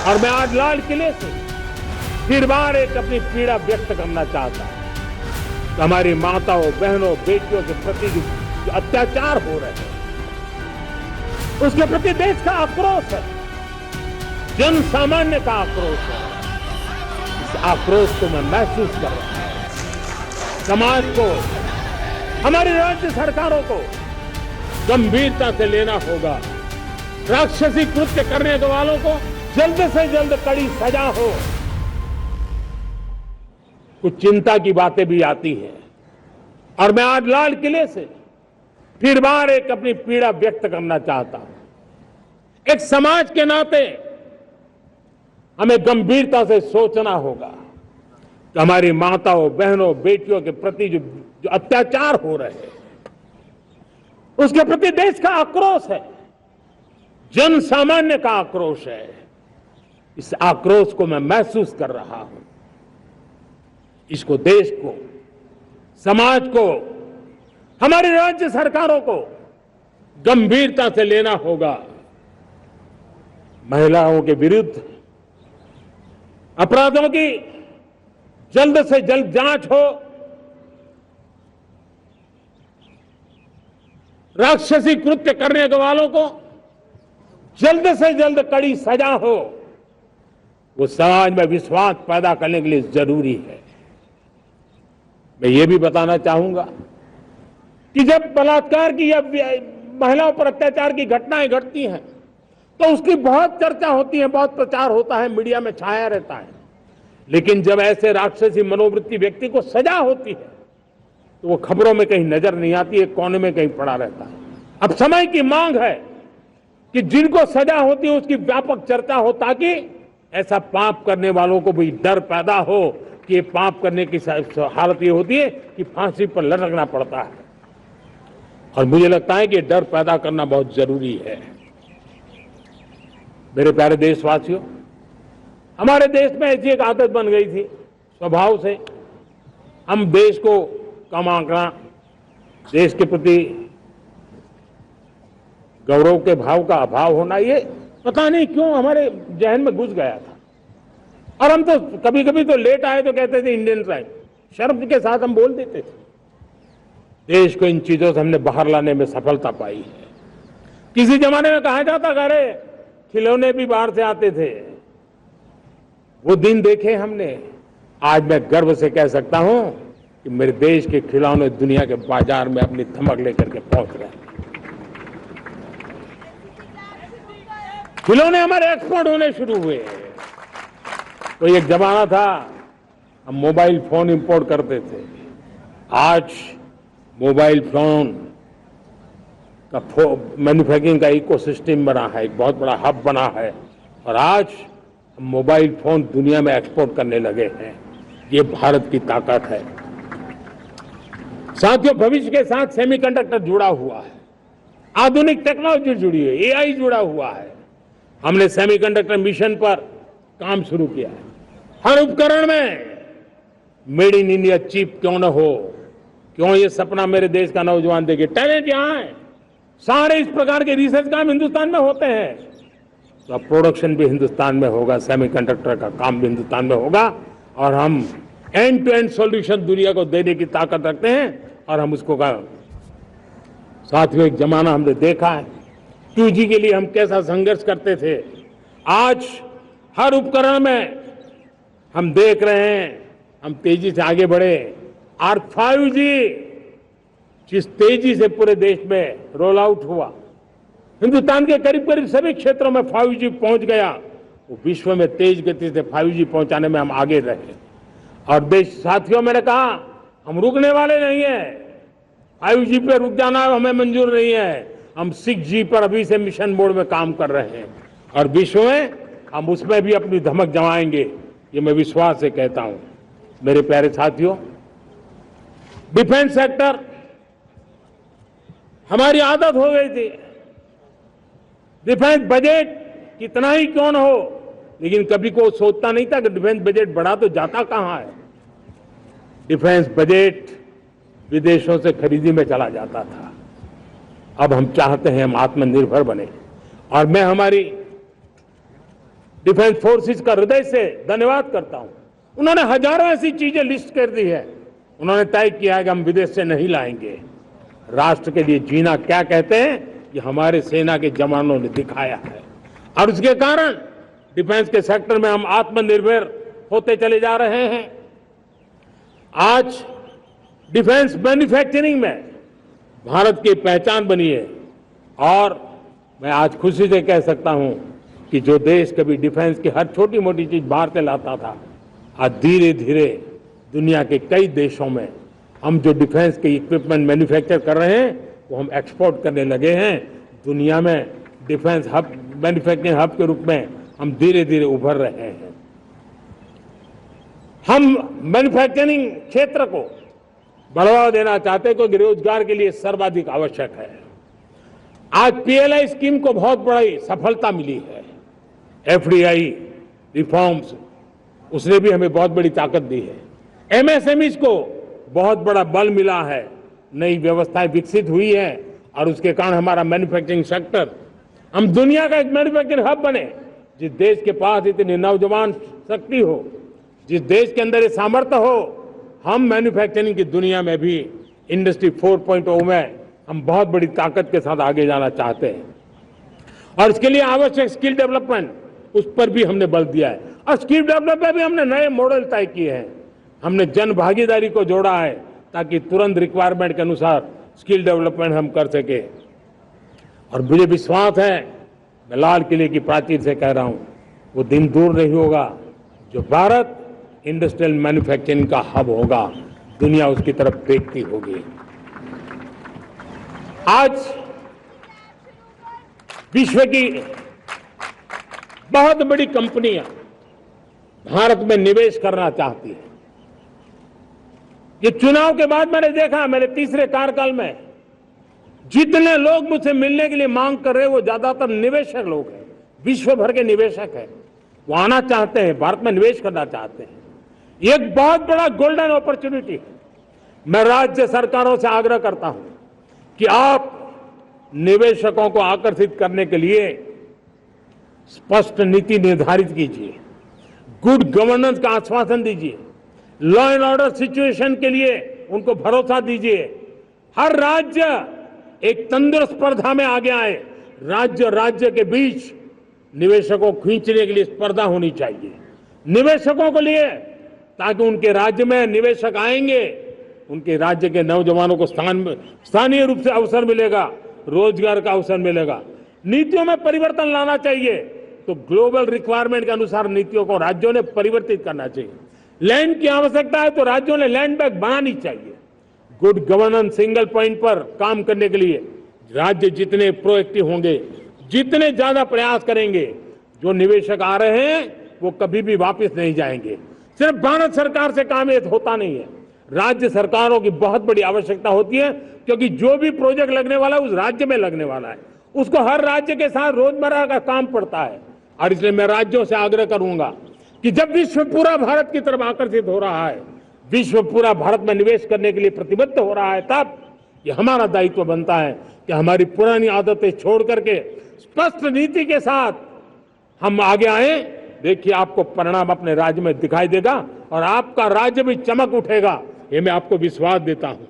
और मैं आज लाल किले से फिर बार एक अपनी पीड़ा व्यक्त करना चाहता हूं कि हमारी माताओं, बहनों, बेटियों के प्रति जो अत्याचार हो रहे हैं, उसके प्रति देश का आक्रोश है, जन सामान्य का आक्रोश है। इस आक्रोश को मैं महसूस कर रहा हूं। समाज को, हमारी राज्य सरकारों को गंभीरता से लेना होगा। राक्षसी कृत्य करने वालों को जल्द से जल्द कड़ी सजा हो। कुछ चिंता की बातें भी आती हैं और मैं आज लाल किले से फिर बार एक अपनी पीड़ा व्यक्त करना चाहता हूं। एक समाज के नाते हमें गंभीरता से सोचना होगा कि हमारी माताओं, बहनों, बेटियों के प्रति जो अत्याचार हो रहे हैं, उसके प्रति देश का आक्रोश है, जन सामान्य का आक्रोश है। इस आक्रोश को मैं महसूस कर रहा हूं। इसको देश को, समाज को, हमारी राज्य सरकारों को गंभीरता से लेना होगा। महिलाओं के विरुद्ध अपराधों की जल्द से जल्द जांच हो, राक्षसी कृत्य करने वालों को जल्द से जल्द कड़ी सजा हो। वो समाज में विश्वास पैदा करने के लिए जरूरी है। मैं ये भी बताना चाहूंगा कि जब बलात्कार की या महिलाओं पर अत्याचार की घटनाएं घटती हैं तो उसकी बहुत चर्चा होती है, बहुत प्रचार होता है, मीडिया में छाया रहता है। लेकिन जब ऐसे राक्षसी मनोवृत्ति व्यक्ति को सजा होती है तो वो खबरों में कहीं नजर नहीं आती है, कोने में कहीं पड़ा रहता है। अब समय की मांग है कि जिनको सजा होती है उसकी व्यापक चर्चा हो, ताकि ऐसा पाप करने वालों को भी डर पैदा हो कि ये पाप करने की हालत ये होती है कि फांसी पर लटकना पड़ता है। और मुझे लगता है कि डर पैदा करना बहुत जरूरी है। मेरे प्यारे देशवासियों, हमारे देश में ऐसी एक आदत बन गई थी स्वभाव से, हम देश को कम आंकना, देश के प्रति गौरव के भाव का अभाव होना, ये पता नहीं क्यों हमारे जहन में घुस गया था। और हम तो कभी कभी तो लेट आए तो कहते थे इंडियन टाइम, शर्म के साथ हम बोल देते थे। देश को इन चीजों से हमने बाहर लाने में सफलता पाई है। किसी जमाने में कहा जाता था अरे खिलौने भी बाहर से आते थे, वो दिन देखे हमने। आज मैं गर्व से कह सकता हूं कि मेरे देश के खिलौने दुनिया के बाजार में अपनी धमक लेकर के पहुंच रहे हैं। खिलौने हमारे एक्सपोर्ट होने शुरू हुए। तो एक जमाना था हम मोबाइल फोन इंपोर्ट करते थे। आज मोबाइल फोन का मैन्युफैक्चरिंग का इकोसिस्टम बना है, एक बहुत बड़ा हब बना है, और आज हम मोबाइल फोन दुनिया में एक्सपोर्ट करने लगे हैं। ये भारत की ताकत है। साथियों, भविष्य के साथ सेमीकंडक्टर जुड़ा हुआ है, आधुनिक टेक्नोलॉजी जुड़ी है, एआई जुड़ा हुआ है। हमने सेमीकंडक्टर मिशन पर काम शुरू किया है। हर उपकरण में मेड इन इंडिया चिप क्यों न हो, क्यों ये सपना मेरे देश का नौजवान देखे। टैलेंट यहां है, सारे इस प्रकार के रिसर्च काम हिंदुस्तान में होते हैं, तो अब प्रोडक्शन भी हिंदुस्तान में होगा, सेमीकंडक्टर का काम भी हिंदुस्तान में होगा, और हम एंड टू एंड सॉल्यूशन दुनिया को देने की ताकत रखते हैं। और हम उसको साथियों, एक जमाना हमने देखा है 2G के लिए हम कैसा संघर्ष करते थे। आज हर उपकरण में हम देख रहे हैं, हम तेजी से आगे बढ़े। और 5G जिस तेजी से पूरे देश में रोल आउट हुआ, हिंदुस्तान के करीब करीब सभी क्षेत्रों में 5G पहुंच गया। वो विश्व में तेज गति से 5G पहुंचाने में हम आगे रहे। और देश साथियों, मैंने कहा हम रुकने वाले नहीं हैं। 5G पे रुक जाना हमें मंजूर नहीं है। हम 6G पर अभी से मिशन मोड में काम कर रहे हैं, और विश्व में हम उसमें भी अपनी धमक जमाएंगे, ये मैं विश्वास से कहता हूं। मेरे प्यारे साथियों, डिफेंस सेक्टर हमारी आदत हो गई थी। डिफेंस बजट कितना ही क्यों न हो, लेकिन कभी कोई सोचता नहीं था कि डिफेंस बजट बढ़ा तो जाता कहां है। डिफेंस बजट विदेशों से खरीदी में चला जाता था। अब हम चाहते हैं हम आत्मनिर्भर बने। और मैं हमारी डिफेंस फोर्सेस का हृदय से धन्यवाद करता हूं। उन्होंने हजारों ऐसी चीजें लिस्ट कर दी है। उन्होंने तय किया है कि हम विदेश से नहीं लाएंगे। राष्ट्र के लिए जीना क्या कहते हैं, ये हमारे सेना के जवानों ने दिखाया है, और उसके कारण डिफेंस के सेक्टर में हम आत्मनिर्भर होते चले जा रहे हैं। आज डिफेंस मैन्युफैक्चरिंग में भारत की पहचान बनी है, और मैं आज खुशी से कह सकता हूं कि जो देश कभी डिफेंस की हर छोटी मोटी चीज बाहर से लाता था, आज धीरे धीरे दुनिया के कई देशों में हम जो डिफेंस के इक्विपमेंट मैन्युफैक्चर कर रहे हैं वो हम एक्सपोर्ट करने लगे हैं। दुनिया में डिफेंस हब, मैन्युफैक्चरिंग हब के रूप में हम धीरे धीरे उभर रहे हैं। हम मैन्युफैक्चरिंग क्षेत्र को बढ़ावा देना चाहते हैं क्योंकि रोजगार के लिए सर्वाधिक आवश्यक है। आज पीएलआई स्कीम को बहुत बड़ी सफलता मिली है। एफडीआई रिफॉर्म्स, उसने भी हमें बहुत बड़ी ताकत दी है। एमएसएमईज को बहुत बड़ा बल मिला है, नई व्यवस्थाएं विकसित हुई है, और उसके कारण हमारा मैन्युफैक्चरिंग सेक्टर, हम दुनिया का एक मैन्युफैक्चरिंग हब बने। जिस देश के पास इतनी नौजवान शक्ति हो, जिस देश के अंदर ये सामर्थ्य हो, हम मैन्युफैक्चरिंग की दुनिया में भी इंडस्ट्री 4.0 में हम बहुत बड़ी ताकत के साथ आगे जाना चाहते हैं। और इसके लिए आवश्यक स्किल डेवलपमेंट, उस पर भी हमने बल दिया है। और स्किल डेवलपमेंट में भी हमने नए मॉडल तय किए हैं। हमने जन भागीदारी को जोड़ा है ताकि तुरंत रिक्वायरमेंट के अनुसार स्किल डेवलपमेंट हम कर सके। और मुझे विश्वास है, मैं लाल किले की प्राचीर से कह रहा हूं, वो दिन दूर नहीं होगा जो भारत इंडस्ट्रियल मैन्युफैक्चरिंग का हब होगा, दुनिया उसकी तरफ देखती होगी। आज विश्व की बहुत बड़ी कंपनियां भारत में निवेश करना चाहती हैं। ये चुनाव के बाद मैंने देखा, मेरे तीसरे कार्यकाल में जितने लोग मुझसे मिलने के लिए मांग कर रहे हैं वो ज्यादातर निवेशक लोग हैं, विश्व भर के निवेशक हैं। वो आना चाहते हैं, भारत में निवेश करना चाहते हैं। ये एक बहुत बड़ा गोल्डन अपॉर्चुनिटी है। मैं राज्य सरकारों से आग्रह करता हूं कि आप निवेशकों को आकर्षित करने के लिए स्पष्ट नीति निर्धारित कीजिए, गुड गवर्नेंस का आश्वासन दीजिए, लॉ एंड ऑर्डर सिचुएशन के लिए उनको भरोसा दीजिए। हर राज्य एक तंदुरुस्त स्पर्धा में आगे आए। राज्य राज्य के बीच निवेशकों को खींचने के लिए स्पर्धा होनी चाहिए, निवेशकों को लिए, ताकि उनके राज्य में निवेशक आएंगे, उनके राज्य के नौजवानों को स्थानीय रूप से अवसर मिलेगा, रोजगार का अवसर मिलेगा। नीतियों में परिवर्तन लाना चाहिए तो ग्लोबल रिक्वायरमेंट के अनुसार नीतियों को राज्यों ने परिवर्तित करना चाहिए। लैंड की आवश्यकता है तो राज्यों ने लैंड बैंक बनानी चाहिए। गुड गवर्नेंस सिंगल पॉइंट पर काम करने के लिए राज्य जितने प्रोएक्टिव होंगे, जितने ज्यादा प्रयास करेंगे, जो निवेशक आ रहे हैं वो कभी भी वापस नहीं जाएंगे। सिर्फ भारत सरकार से काम ये होता नहीं है, राज्य सरकारों की बहुत बड़ी आवश्यकता होती है, क्योंकि जो भी प्रोजेक्ट लगने वाला है उस राज्य में लगने वाला है, उसको हर राज्य के साथ रोजमर्रा का काम पड़ता है। और इसलिए मैं राज्यों से आग्रह करूंगा कि जब विश्व पूरा भारत की तरफ आकर्षित हो रहा है, विश्व पूरा भारत में निवेश करने के लिए प्रतिबद्ध हो रहा है, तब ये हमारा दायित्व बनता है कि हमारी पुरानी आदतें छोड़ करके स्पष्ट नीति के साथ हम आगे आए। देखिए, आपको परिणाम अपने राज्य में दिखाई देगा और आपका राज्य भी चमक उठेगा, ये मैं आपको विश्वास देता हूं।